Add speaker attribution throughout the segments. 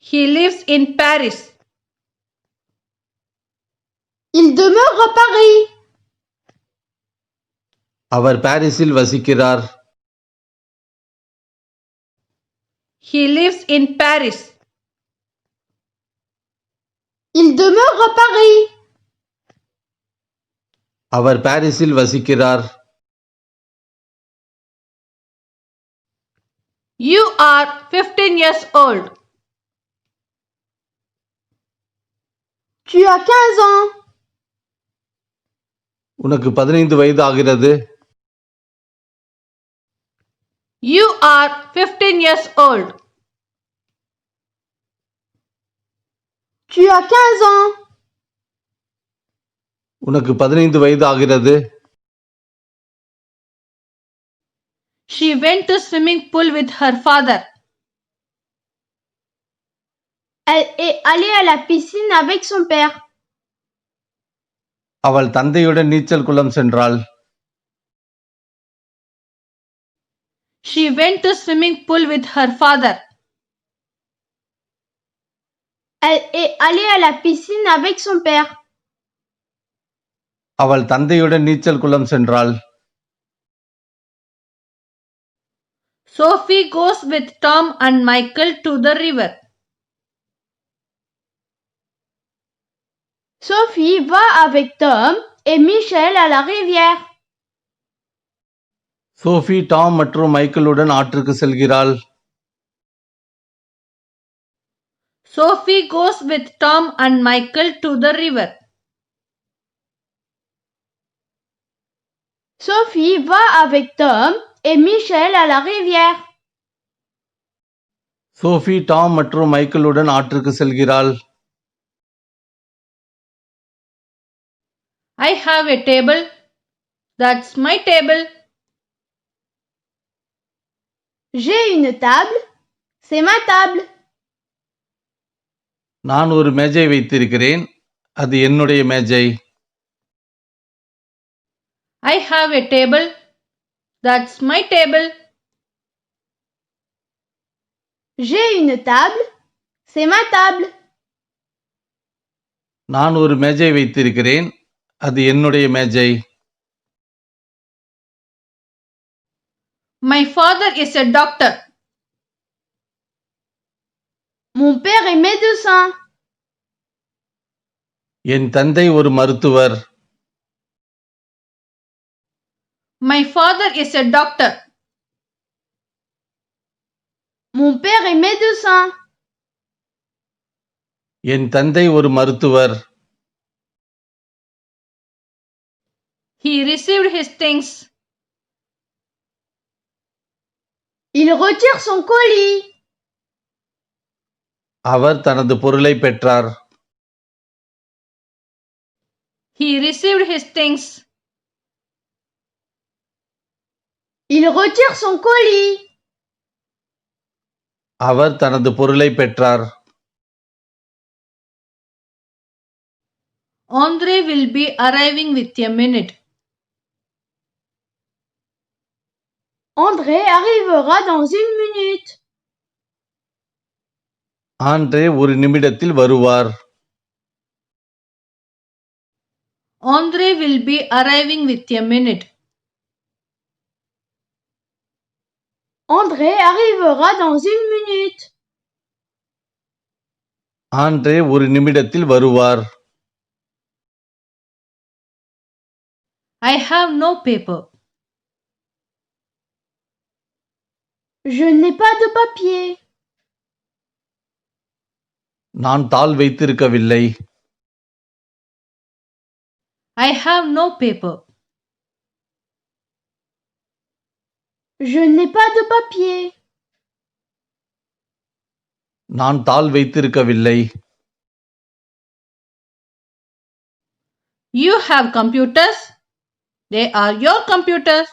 Speaker 1: He lives in Paris.
Speaker 2: Il demeure à Paris.
Speaker 3: அவர் பாரிஸில் வசிக்கிறார்.
Speaker 1: He lives in Paris.
Speaker 2: Il demeure à Paris.
Speaker 3: அவர் பாரிஸில் வசிக்கிறார்.
Speaker 1: You are 15 years old.
Speaker 2: Tu as 15 ans.
Speaker 3: உனக்கு 15 வயது ஆகிறது.
Speaker 1: You are 15 years old.
Speaker 2: Tu as 15 ans.
Speaker 3: உனக்கு 15 வயது ஆகிறது.
Speaker 1: She went to swimming pool with her father.
Speaker 2: Elle est allée à la piscine avec son père.
Speaker 3: அவள் தந்தையுடன் நீச்சல் குளம் சென்றாள்.
Speaker 1: She went to swimming pool with her father.
Speaker 2: Elle est allée à la piscine avec son père.
Speaker 3: அவள் தந்தையுடன் நீச்சல் குளம் சென்றாள்.
Speaker 1: Sophie goes with Tom and Michael to the river.
Speaker 2: Sophie va avec Tom et Michel à la rivière.
Speaker 3: Sophie Tom மற்றும் மைக்கேலுடன் ஆற்றுக்கு செல்கிறாள்.
Speaker 1: Sophie goes with Tom and Michael to the river.
Speaker 2: Sophie va avec Tom et Michel à la rivière.
Speaker 3: Sophie Tom மற்றும் மைக்கேலுடன் ஆற்றுக்கு செல்கிறாள்.
Speaker 1: I have a table. That's my table.
Speaker 2: J'ai une table. C'est ma table.
Speaker 3: நான் ஒரு மேஜை வைத்திருக்கிறேன். அது என்னுடைய மேஜை.
Speaker 1: I have a table. That's my table.
Speaker 2: J'ai une table. C'est ma table.
Speaker 3: நான் ஒரு மேஜை வைத்திருக்கிறேன். அது என்னுடைய மேஜை.
Speaker 1: My father is a doctor.
Speaker 2: Mon père est médecin.
Speaker 3: என் தந்தை ஒரு மருத்துவர்.
Speaker 1: My father is a doctor.
Speaker 2: Mon père est médecin.
Speaker 3: என் தந்தை ஒரு மருத்துவர்.
Speaker 1: He received his things.
Speaker 2: Il retire son colis.
Speaker 3: அவர் தனது பொருளை பெற்றார்.
Speaker 1: He received his things.
Speaker 2: Il retire son colis.
Speaker 3: அவர் தனது பொருளை பெற்றார்.
Speaker 1: Andre will be arriving with a minute.
Speaker 2: André arrivera dans une minute.
Speaker 3: Andre ஒரு நிமிடத்தில் வருவார்.
Speaker 1: Andre will be arriving with a minute.
Speaker 2: André arrivera dans une minute.
Speaker 3: Andre ஒரு நிமிடத்தில் வருவார்.
Speaker 1: I have no paper.
Speaker 2: Je n'ai pas de papier.
Speaker 3: நான் தாள் வைத்திருக்கவில்லை.
Speaker 1: I have no paper.
Speaker 2: Je n'ai pas de papier.
Speaker 3: நான் தாள் வைத்திருக்கவில்லை.
Speaker 1: You have computers. They are your computers.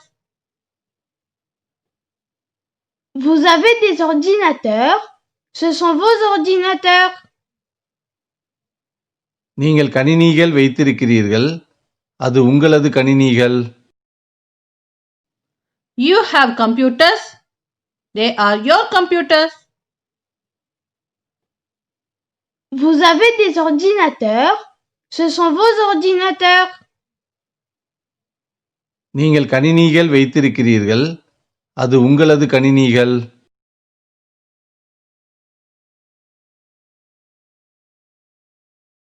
Speaker 2: Vous avez des ordinateurs. Ce sont vos ordinateurs.
Speaker 3: நீங்கள் கணினிகள் வைத்திருக்கிறீர்கள். அது உங்களது கணினிகள்.
Speaker 1: You have computers. They are your computers.
Speaker 2: Vous avez des ordinateurs? Ce sont vos ordinateurs.
Speaker 3: நீங்கள் கணினிகள் வைத்திருக்கிறீர்கள். அது உங்களது கணினிகள்.